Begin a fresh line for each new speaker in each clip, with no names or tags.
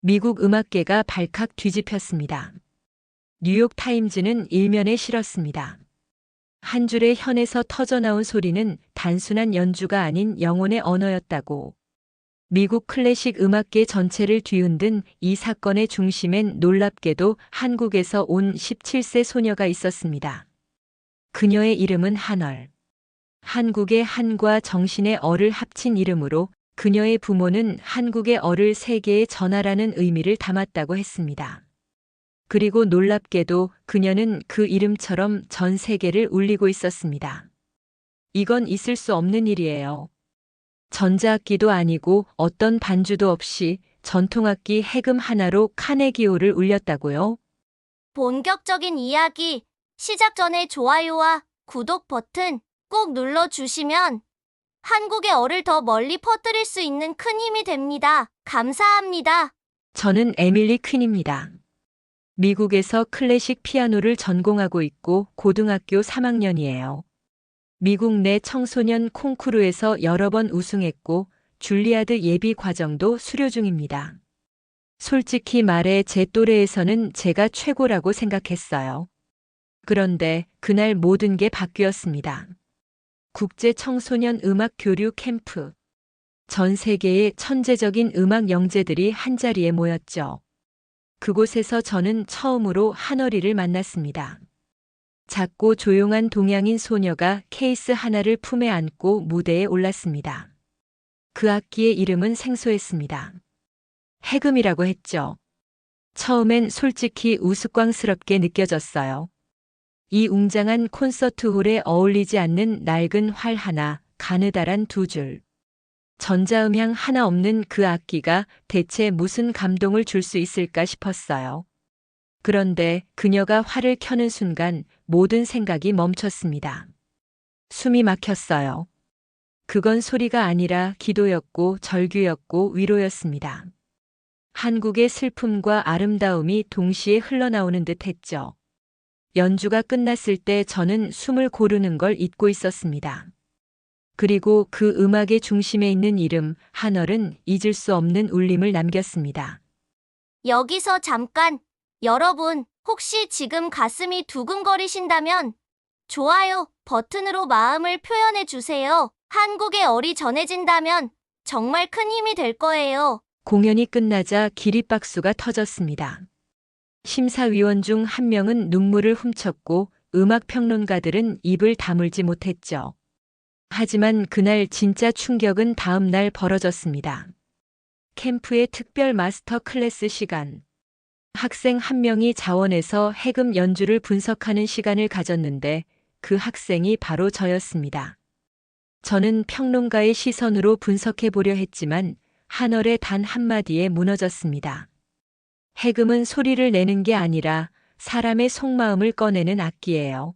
미국 음악계가 발칵 뒤집혔습니다. 뉴욕 타임즈는 일면에 실었습니다. 한 줄의 현에서 터져나온 소리는 단순한 연주가 아닌 영혼의 언어였다고. 미국 클래식 음악계 전체를 뒤흔든 이 사건의 중심엔 놀랍게도 한국에서 온 17세 소녀가 있었습니다. 그녀의 이름은 한얼. 한국의 한과 정신의 얼을 합친 이름으로 그녀의 부모는 한국의 얼을 세계에 전하라는 의미를 담았다고 했습니다. 그리고 놀랍게도 그녀는 그 이름처럼 전 세계를 울리고 있었습니다. 이건 있을 수 없는 일이에요. 전자악기도 아니고 어떤 반주도 없이 전통악기 해금 하나로 카네기홀을 울렸다고요?
본격적인 이야기 시작 전에 좋아요와 구독 버튼 꼭 눌러주시면 한국의 얼을 더 멀리 퍼뜨릴 수 있는 큰 힘이 됩니다. 감사합니다.
저는 에밀리 퀸입니다. 미국에서 클래식 피아노를 전공하고 있고 고등학교 3학년이에요. 미국 내 청소년 콩쿠르에서 여러 번 우승했고 줄리아드 예비 과정도 수료 중입니다. 솔직히 말해 제 또래에서는 제가 최고라고 생각했어요. 그런데 그날 모든 게 바뀌었습니다. 국제 청소년 음악 교류 캠프. 전 세계의 천재적인 음악 영재들이 한자리에 모였죠. 그곳에서 저는 처음으로 한어리를 만났습니다. 작고 조용한 동양인 소녀가 케이스 하나를 품에 안고 무대에 올랐습니다. 그 악기의 이름은 생소했습니다. 해금이라고 했죠. 처음엔 솔직히 우스꽝스럽게 느껴졌어요. 이 웅장한 콘서트홀에 어울리지 않는 낡은 활 하나, 가느다란 두 줄. 전자음향 하나 없는 그 악기가 대체 무슨 감동을 줄 수 있을까 싶었어요. 그런데 그녀가 활을 켜는 순간 모든 생각이 멈췄습니다. 숨이 막혔어요. 그건 소리가 아니라 기도였고 절규였고 위로였습니다. 한국의 슬픔과 아름다움이 동시에 흘러나오는 듯 했죠. 연주가 끝났을 때 저는 숨을 고르는 걸 잊고 있었습니다. 그리고 그 음악의 중심에 있는 이름, 한얼은 잊을 수 없는 울림을 남겼습니다.
여기서 잠깐, 여러분, 혹시 지금 가슴이 두근거리신다면 좋아요 버튼으로 마음을 표현해 주세요. 한국의 얼이 전해진다면 정말 큰 힘이 될 거예요.
공연이 끝나자 기립박수가 터졌습니다. 심사위원 중 한 명은 눈물을 훔쳤고 음악평론가들은 입을 다물지 못했죠. 하지만 그날 진짜 충격은 다음 날 벌어졌습니다. 캠프의 특별 마스터 클래스 시간. 학생 한 명이 자원해서 해금 연주를 분석하는 시간을 가졌는데 그 학생이 바로 저였습니다. 저는 평론가의 시선으로 분석해 보려 했지만 한얼의 단 한마디에 무너졌습니다. 해금은 소리를 내는 게 아니라 사람의 속마음을 꺼내는 악기예요.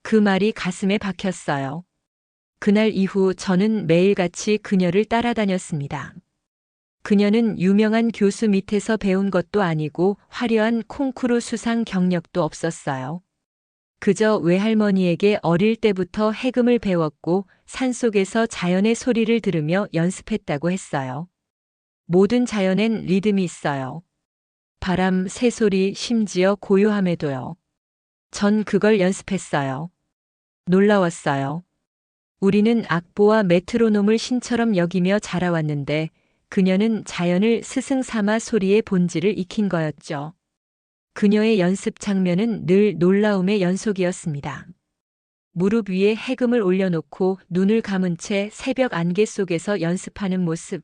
그 말이 가슴에 박혔어요. 그날 이후 저는 매일같이 그녀를 따라다녔습니다. 그녀는 유명한 교수 밑에서 배운 것도 아니고 화려한 콩쿠르 수상 경력도 없었어요. 그저 외할머니에게 어릴 때부터 해금을 배웠고 산속에서 자연의 소리를 들으며 연습했다고 했어요. 모든 자연엔 리듬이 있어요. 바람, 새소리, 심지어 고요함에도요. 전 그걸 연습했어요. 놀라웠어요. 우리는 악보와 메트로놈을 신처럼 여기며 자라왔는데 그녀는 자연을 스승 삼아 소리의 본질을 익힌 거였죠. 그녀의 연습 장면은 늘 놀라움의 연속이었습니다. 무릎 위에 해금을 올려놓고 눈을 감은 채 새벽 안개 속에서 연습하는 모습.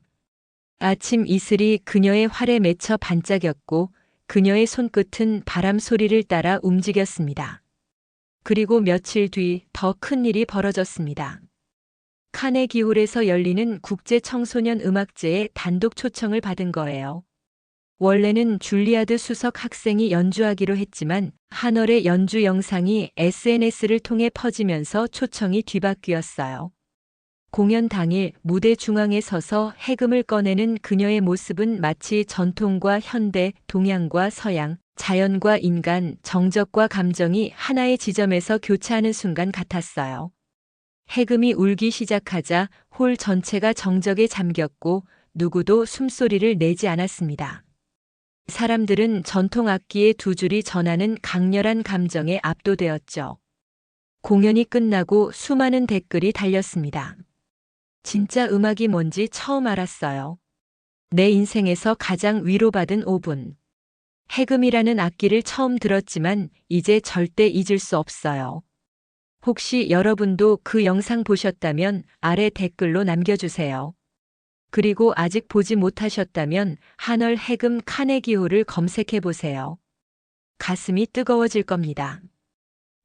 아침 이슬이 그녀의 활에 맺혀 반짝였고 그녀의 손끝은 바람 소리를 따라 움직였습니다. 그리고 며칠 뒤 더 큰 일이 벌어졌습니다. 카네기홀에서 열리는 국제 청소년 음악제에 단독 초청을 받은 거예요. 원래는 줄리아드 수석 학생이 연주하기로 했지만 한얼의 연주 영상이 SNS를 통해 퍼지면서 초청이 뒤바뀌었어요. 공연 당일 무대 중앙에 서서 해금을 꺼내는 그녀의 모습은 마치 전통과 현대, 동양과 서양, 자연과 인간, 정적과 감정이 하나의 지점에서 교차하는 순간 같았어요. 해금이 울기 시작하자 홀 전체가 정적에 잠겼고 누구도 숨소리를 내지 않았습니다. 사람들은 전통 악기의 두 줄이 전하는 강렬한 감정에 압도되었죠. 공연이 끝나고 수많은 댓글이 달렸습니다. 진짜 음악이 뭔지 처음 알았어요. 내 인생에서 가장 위로받은 5분. 해금이라는 악기를 처음 들었지만 이제 절대 잊을 수 없어요. 혹시 여러분도 그 영상 보셨다면 아래 댓글로 남겨주세요. 그리고 아직 보지 못하셨다면 한얼 해금 카네기홀을 검색해 보세요. 가슴이 뜨거워질 겁니다.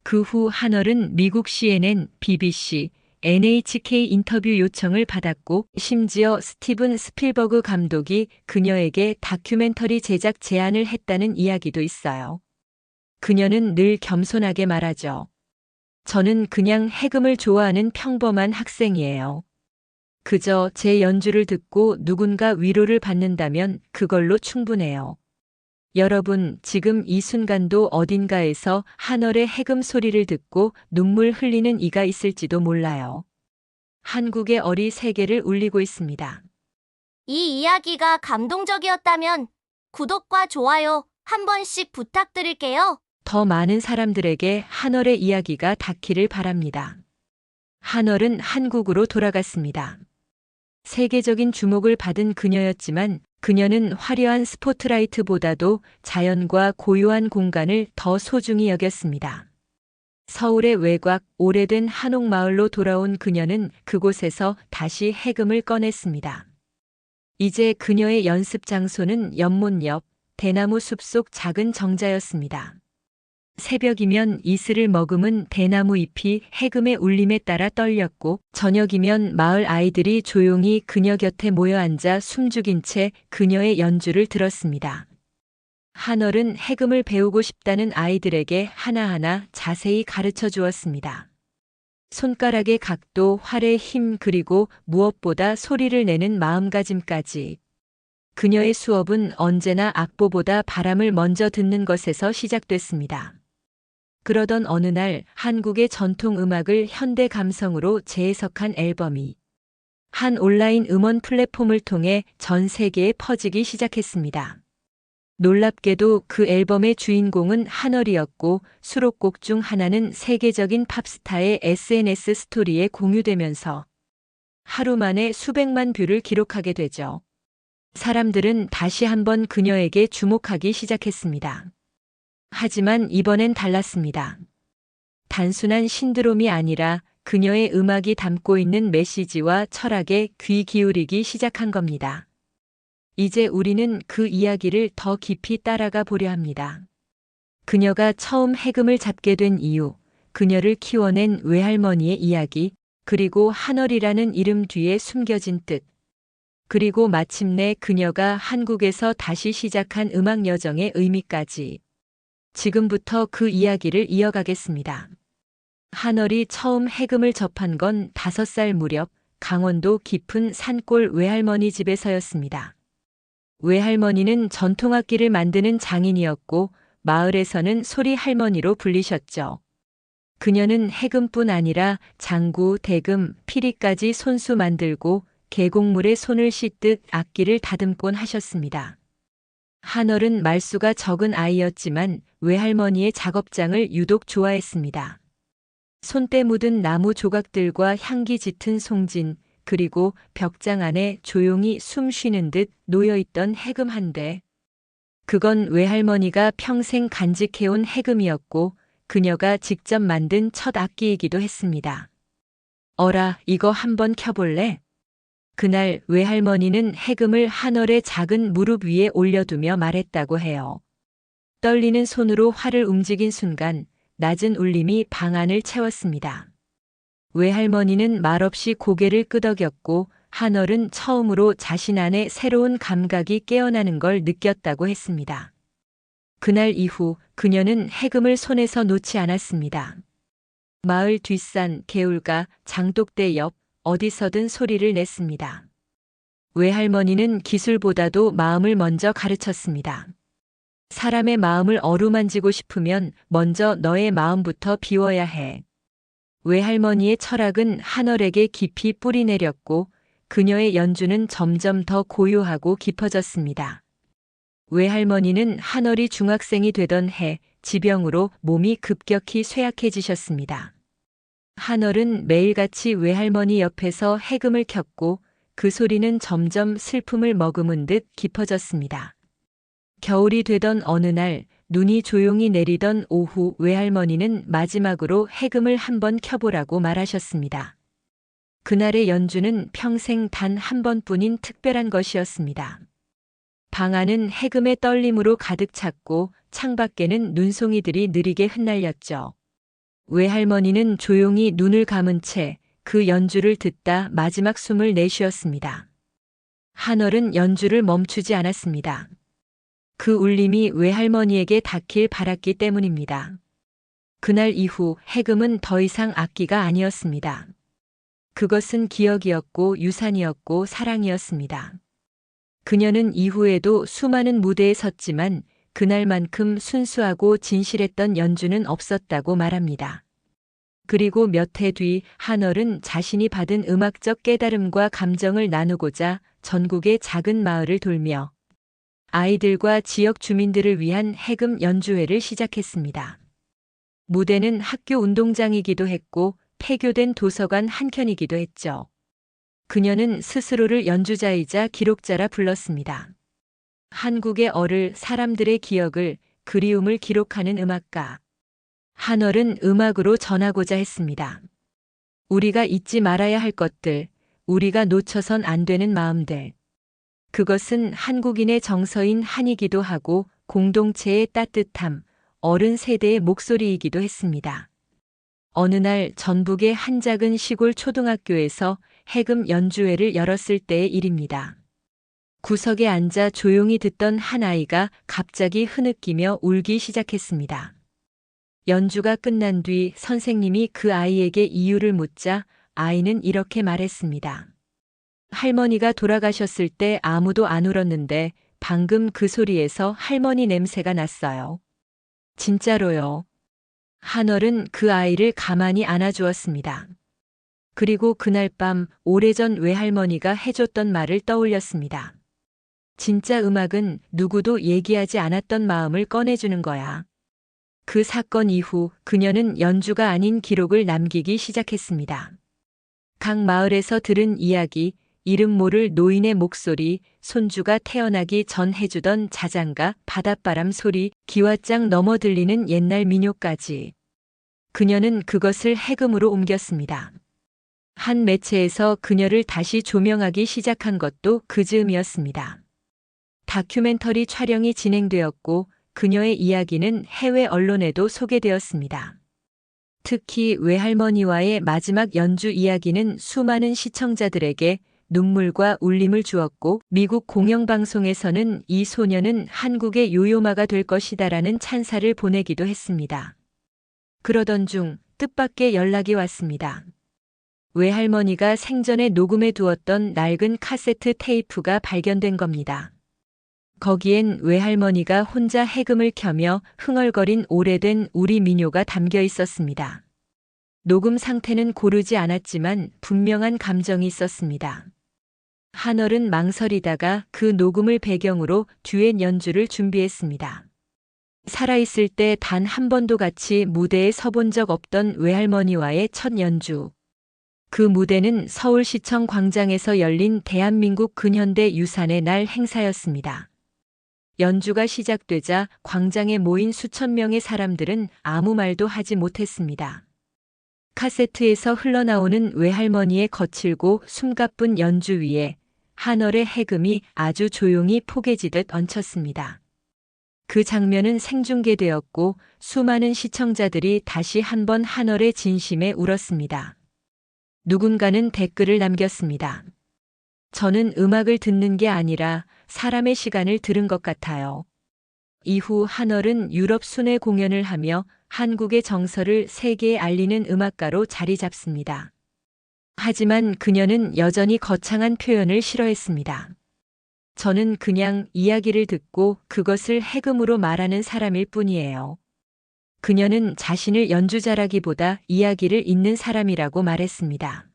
그 후 한얼은 미국 CNN, BBC, NHK 인터뷰 요청을 받았고 심지어 스티븐 스필버그 감독이 그녀에게 다큐멘터리 제작 제안을 했다는 이야기도 있어요. 그녀는 늘 겸손하게 말하죠. 저는 그냥 해금을 좋아하는 평범한 학생이에요. 그저 제 연주를 듣고 누군가 위로를 받는다면 그걸로 충분해요. 여러분, 지금 이 순간도 어딘가에서 한얼의 해금 소리를 듣고 눈물 흘리는 이가 있을지도 몰라요. 한국의 어리 세계를 울리고 있습니다.
이 이야기가 감동적이었다면 구독과 좋아요 한 번씩 부탁드릴게요.
더 많은 사람들에게 한얼의 이야기가 닿기를 바랍니다. 한얼은 한국으로 돌아갔습니다. 세계적인 주목을 받은 그녀였지만 그녀는 화려한 스포트라이트보다도 자연과 고요한 공간을 더 소중히 여겼습니다. 서울의 외곽 오래된 한옥마을로 돌아온 그녀는 그곳에서 다시 해금을 꺼냈습니다. 이제 그녀의 연습 장소는 연못 옆 대나무 숲속 작은 정자였습니다. 새벽이면 이슬을 머금은 대나무 잎이 해금의 울림에 따라 떨렸고 저녁이면 마을 아이들이 조용히 그녀 곁에 모여 앉아 숨죽인 채 그녀의 연주를 들었습니다. 한얼은 해금을 배우고 싶다는 아이들에게 하나하나 자세히 가르쳐 주었습니다. 손가락의 각도, 활의 힘 그리고 무엇보다 소리를 내는 마음가짐까지. 그녀의 수업은 언제나 악보보다 바람을 먼저 듣는 것에서 시작됐습니다. 그러던 어느 날 한국의 전통 음악을 현대 감성으로 재해석한 앨범이 한 온라인 음원 플랫폼을 통해 전 세계에 퍼지기 시작했습니다. 놀랍게도 그 앨범의 주인공은 한얼이었고 수록곡 중 하나는 세계적인 팝스타의 SNS 스토리에 공유되면서 하루 만에 수백만 뷰를 기록하게 되죠. 사람들은 다시 한번 그녀에게 주목하기 시작했습니다. 하지만 이번엔 달랐습니다. 단순한 신드롬이 아니라 그녀의 음악이 담고 있는 메시지와 철학에 귀 기울이기 시작한 겁니다. 이제 우리는 그 이야기를 더 깊이 따라가 보려 합니다. 그녀가 처음 해금을 잡게 된 이유, 그녀를 키워낸 외할머니의 이야기, 그리고 한얼이라는 이름 뒤에 숨겨진 뜻, 그리고 마침내 그녀가 한국에서 다시 시작한 음악 여정의 의미까지. 지금부터 그 이야기를 이어가겠습니다. 한얼이 처음 해금을 접한 건 5살 무렵 강원도 깊은 산골 외할머니 집에서였습니다. 외할머니는 전통악기를 만드는 장인이었고 마을에서는 소리 할머니로 불리셨죠. 그녀는 해금뿐 아니라 장구, 대금, 피리까지 손수 만들고 계곡물에 손을 씻듯 악기를 다듬곤 하셨습니다. 한얼은 말수가 적은 아이였지만 외할머니의 작업장을 유독 좋아했습니다. 손때 묻은 나무 조각들과 향기 짙은 송진, 그리고 벽장 안에 조용히 숨 쉬는 듯 놓여있던 해금 한 대. 그건 외할머니가 평생 간직해온 해금이었고 그녀가 직접 만든 첫 악기이기도 했습니다. 어라, 이거 한번 켜볼래? 그날 외할머니는 해금을 한얼의 작은 무릎 위에 올려두며 말했다고 해요. 떨리는 손으로 활을 움직인 순간 낮은 울림이 방 안을 채웠습니다. 외할머니는 말없이 고개를 끄덕였고 한얼은 처음으로 자신 안에 새로운 감각이 깨어나는 걸 느꼈다고 했습니다. 그날 이후 그녀는 해금을 손에서 놓지 않았습니다. 마을 뒷산, 개울가, 장독대 옆 어디서든 소리를 냈습니다. 외할머니는 기술보다도 마음을 먼저 가르쳤습니다. 사람의 마음을 어루만지고 싶으면 먼저 너의 마음부터 비워야 해. 외할머니의 철학은 한얼에게 깊이 뿌리내렸고 그녀의 연주는 점점 더 고요하고 깊어졌습니다. 외할머니는 한월이 중학생이 되던 해 지병으로 몸이 급격히 쇠약해지셨습니다. 한월은 매일같이 외할머니 옆에서 해금을 켰고 그 소리는 점점 슬픔을 머금은 듯 깊어졌습니다. 겨울이 되던 어느 날 눈이 조용히 내리던 오후 외할머니는 마지막으로 해금을 한번 켜보라고 말하셨습니다. 그날의 연주는 평생 단 한 번뿐인 특별한 것이었습니다. 방 안은 해금의 떨림으로 가득 찼고 창밖에는 눈송이들이 느리게 흩날렸죠. 외할머니는 조용히 눈을 감은 채 그 연주를 듣다 마지막 숨을 내쉬었습니다. 한월은 연주를 멈추지 않았습니다. 그 울림이 외할머니에게 닿길 바랐기 때문입니다. 그날 이후 해금은 더 이상 악기가 아니었습니다. 그것은 기억이었고 유산이었고 사랑이었습니다. 그녀는 이후에도 수많은 무대에 섰지만 그날만큼 순수하고 진실했던 연주는 없었다고 말합니다. 그리고 몇 해 뒤 한월은 자신이 받은 음악적 깨달음과 감정을 나누고자 전국의 작은 마을을 돌며 아이들과 지역 주민들을 위한 해금 연주회를 시작했습니다. 무대는 학교 운동장이기도 했고 폐교된 도서관 한켠이기도 했죠. 그녀는 스스로를 연주자이자 기록자라 불렀습니다. 한국의 얼을, 사람들의 기억을, 그리움을 기록하는 음악가. 한월은 음악으로 전하고자 했습니다. 우리가 잊지 말아야 할 것들, 우리가 놓쳐선 안 되는 마음들. 그것은 한국인의 정서인 한이기도 하고 공동체의 따뜻함, 어른 세대의 목소리이기도 했습니다. 어느 날 전북의 한 작은 시골 초등학교에서 해금 연주회를 열었을 때의 일입니다. 구석에 앉아 조용히 듣던 한 아이가 갑자기 흐느끼며 울기 시작했습니다. 연주가 끝난 뒤 선생님이 그 아이에게 이유를 묻자 아이는 이렇게 말했습니다. 할머니가 돌아가셨을 때 아무도 안 울었는데 방금 그 소리에서 할머니 냄새가 났어요. 진짜로요. 한월은 그 아이를 가만히 안아주었습니다. 그리고 그날 밤 오래전 외할머니가 해줬던 말을 떠올렸습니다. 진짜 음악은 누구도 얘기하지 않았던 마음을 꺼내주는 거야. 그 사건 이후 그녀는 연주가 아닌 기록을 남기기 시작했습니다. 각 마을에서 들은 이야기, 이름 모를 노인의 목소리, 손주가 태어나기 전 해주던 자장가, 바닷바람 소리, 기와장 넘어 들리는 옛날 민요까지. 그녀는 그것을 해금으로 옮겼습니다. 한 매체에서 그녀를 다시 조명하기 시작한 것도 그 즈음이었습니다. 다큐멘터리 촬영이 진행되었고 그녀의 이야기는 해외 언론에도 소개되었습니다. 특히 외할머니와의 마지막 연주 이야기는 수많은 시청자들에게 눈물과 울림을 주었고 미국 공영방송에서는 이 소녀는 한국의 요요마가 될 것이다라는 찬사를 보내기도 했습니다. 그러던 중 뜻밖의 연락이 왔습니다. 외할머니가 생전에 녹음해 두었던 낡은 카세트 테이프가 발견된 겁니다. 거기엔 외할머니가 혼자 해금을 켜며 흥얼거린 오래된 우리 민요가 담겨 있었습니다. 녹음 상태는 고르지 않았지만 분명한 감정이 있었습니다. 한월은 망설이다가 그 녹음을 배경으로 듀엣 연주를 준비했습니다. 살아있을 때 단 한 번도 같이 무대에 서본 적 없던 외할머니와의 첫 연주. 그 무대는 서울시청 광장에서 열린 대한민국 근현대 유산의 날 행사였습니다. 연주가 시작되자 광장에 모인 수천 명의 사람들은 아무 말도 하지 못했습니다. 카세트에서 흘러나오는 외할머니의 거칠고 숨가쁜 연주 위에 한월의 해금이 아주 조용히 포개지듯 얹혔습니다. 그 장면은 생중계되었고 수많은 시청자들이 다시 한번 한월의 진심에 울었습니다. 누군가는 댓글을 남겼습니다. 저는 음악을 듣는 게 아니라 사람의 시간을 들은 것 같아요. 이후 한월은 유럽 순회 공연을 하며 한국의 정서를 세계에 알리는 음악가로 자리 잡습니다. 하지만 그녀는 여전히 거창한 표현을 싫어했습니다. 저는 그냥 이야기를 듣고 그것을 해금으로 말하는 사람일 뿐이에요. 그녀는 자신을 연주자라기보다 이야기를 잇는 사람이라고 말했습니다.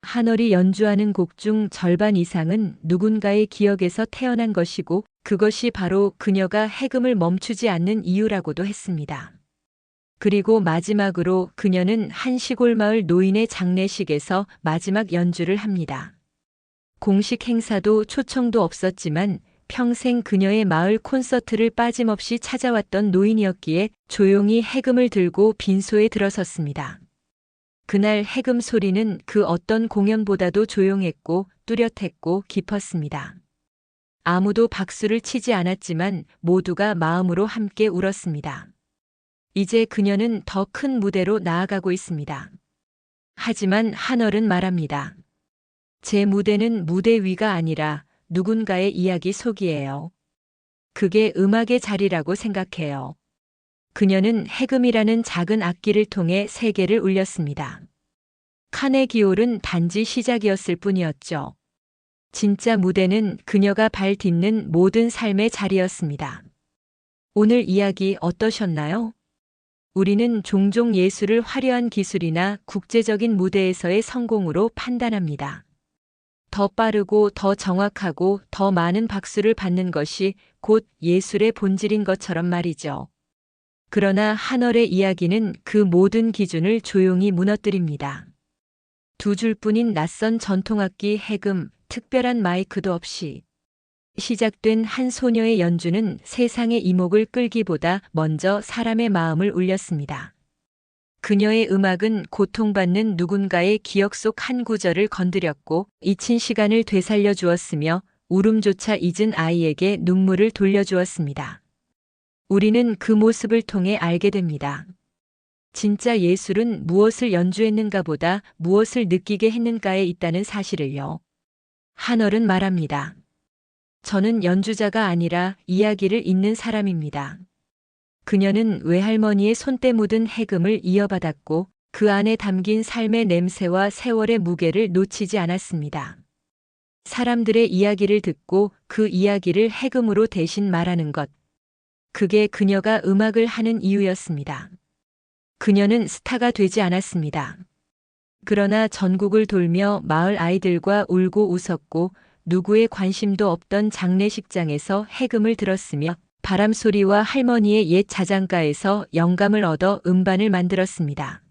한얼이 연주하는 곡 중 절반 이상은 누군가의 기억에서 태어난 것이고 그것이 바로 그녀가 해금을 멈추지 않는 이유라고도 했습니다. 그리고 마지막으로 그녀는 한 시골 마을 노인의 장례식에서 마지막 연주를 합니다. 공식 행사도 초청도 없었지만 평생 그녀의 마을 콘서트를 빠짐없이 찾아왔던 노인이었기에 조용히 해금을 들고 빈소에 들어섰습니다. 그날 해금 소리는 그 어떤 공연보다도 조용했고 뚜렷했고 깊었습니다. 아무도 박수를 치지 않았지만 모두가 마음으로 함께 울었습니다. 이제 그녀는 더 큰 무대로 나아가고 있습니다. 하지만 한얼은 말합니다. 제 무대는 무대 위가 아니라 누군가의 이야기 속이에요. 그게 음악의 자리라고 생각해요. 그녀는 해금이라는 작은 악기를 통해 세계를 울렸습니다. 카네기홀은 단지 시작이었을 뿐이었죠. 진짜 무대는 그녀가 발 딛는 모든 삶의 자리였습니다. 오늘 이야기 어떠셨나요? 우리는 종종 예술을 화려한 기술이나 국제적인 무대에서의 성공으로 판단합니다. 더 빠르고 더 정확하고 더 많은 박수를 받는 것이 곧 예술의 본질인 것처럼 말이죠. 그러나 한얼의 이야기는 그 모든 기준을 조용히 무너뜨립니다. 두 줄뿐인 낯선 전통악기 해금, 특별한 마이크도 없이 시작된 한 소녀의 연주는 세상의 이목을 끌기보다 먼저 사람의 마음을 울렸습니다. 그녀의 음악은 고통받는 누군가의 기억 속 한 구절을 건드렸고 잊힌 시간을 되살려 주었으며 울음조차 잊은 아이에게 눈물을 돌려주었습니다. 우리는 그 모습을 통해 알게 됩니다. 진짜 예술은 무엇을 연주했는가 보다 무엇을 느끼게 했는가에 있다는 사실을요. 한얼은 말합니다. 저는 연주자가 아니라 이야기를 잇는 사람입니다. 그녀는 외할머니의 손때 묻은 해금을 이어받았고 그 안에 담긴 삶의 냄새와 세월의 무게를 놓치지 않았습니다. 사람들의 이야기를 듣고 그 이야기를 해금으로 대신 말하는 것. 그게 그녀가 음악을 하는 이유였습니다. 그녀는 스타가 되지 않았습니다. 그러나 전국을 돌며 마을 아이들과 울고 웃었고 누구의 관심도 없던 장례식장에서 해금을 들었으며 바람 소리와 할머니의 옛 자장가에서 영감을 얻어 음반을 만들었습니다.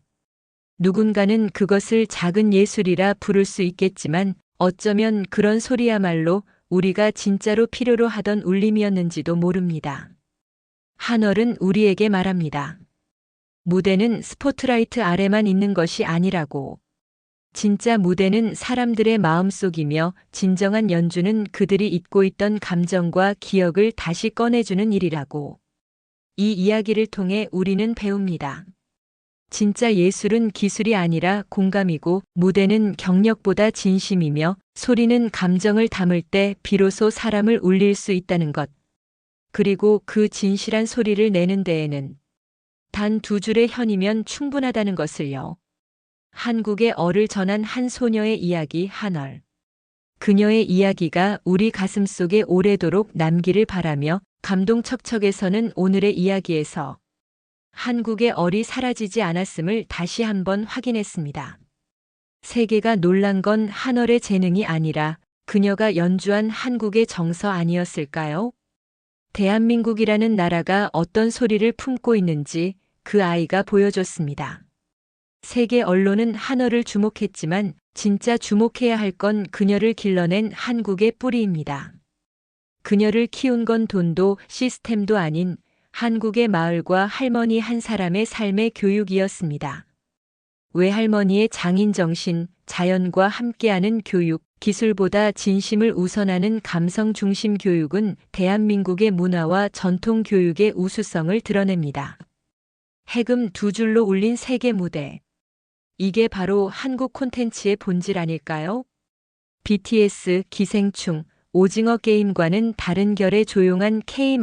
누군가는 그것을 작은 예술이라 부를 수 있겠지만 어쩌면 그런 소리야말로 우리가 진짜로 필요로 하던 울림이었는지도 모릅니다. 한얼은 우리에게 말합니다. 무대는 스포트라이트 아래만 있는 것이 아니라고. 진짜 무대는 사람들의 마음속이며 진정한 연주는 그들이 잊고 있던 감정과 기억을 다시 꺼내주는 일이라고. 이 이야기를 통해 우리는 배웁니다. 진짜 예술은 기술이 아니라 공감이고 무대는 경력보다 진심이며 소리는 감정을 담을 때 비로소 사람을 울릴 수 있다는 것. 그리고 그 진실한 소리를 내는 데에는 단 두 줄의 현이면 충분하다는 것을요. 한국의 얼을 전한 한 소녀의 이야기 한얼. 그녀의 이야기가 우리 가슴 속에 오래도록 남기를 바라며 감동척척에서는 오늘의 이야기에서 한국의 얼이 사라지지 않았음을 다시 한번 확인했습니다. 세계가 놀란 건 한얼의 재능이 아니라 그녀가 연주한 한국의 정서 아니었을까요? 대한민국이라는 나라가 어떤 소리를 품고 있는지 그 아이가 보여줬습니다. 세계 언론은 한얼을 주목했지만 진짜 주목해야 할 건 그녀를 길러낸 한국의 뿌리입니다. 그녀를 키운 건 돈도 시스템도 아닌 한국의 마을과 할머니 한 사람의 삶의 교육이었습니다. 외할머니의 장인정신, 자연과 함께하는 교육, 기술보다 진심을 우선하는 감성 중심 교육은 대한민국의 문화와 전통 교육의 우수성을 드러냅니다. 해금 두 줄로 울린 세계 무대. 이게 바로 한국 콘텐츠의 본질 아닐까요? BTS, 기생충, 오징어 게임과는 다른 결의 조용한 K-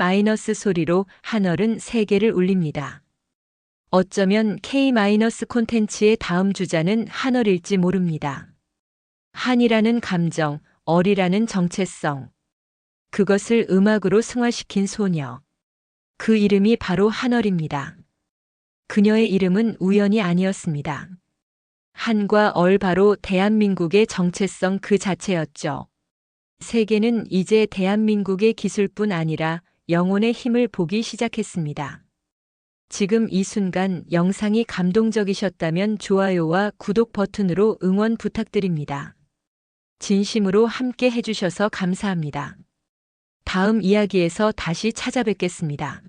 소리로 한얼은 세계를 울립니다. 어쩌면 K- 콘텐츠의 다음 주자는 한얼일지 모릅니다. 한이라는 감정, 얼이라는 정체성. 그것을 음악으로 승화시킨 소녀. 그 이름이 바로 한얼입니다. 그녀의 이름은 우연이 아니었습니다. 한과 얼 바로 대한민국의 정체성 그 자체였죠. 세계는 이제 대한민국의 기술뿐 아니라 영혼의 힘을 보기 시작했습니다. 지금 이 순간 영상이 감동적이셨다면 좋아요와 구독 버튼으로 응원 부탁드립니다. 진심으로 함께 해주셔서 감사합니다. 다음 이야기에서 다시 찾아뵙겠습니다.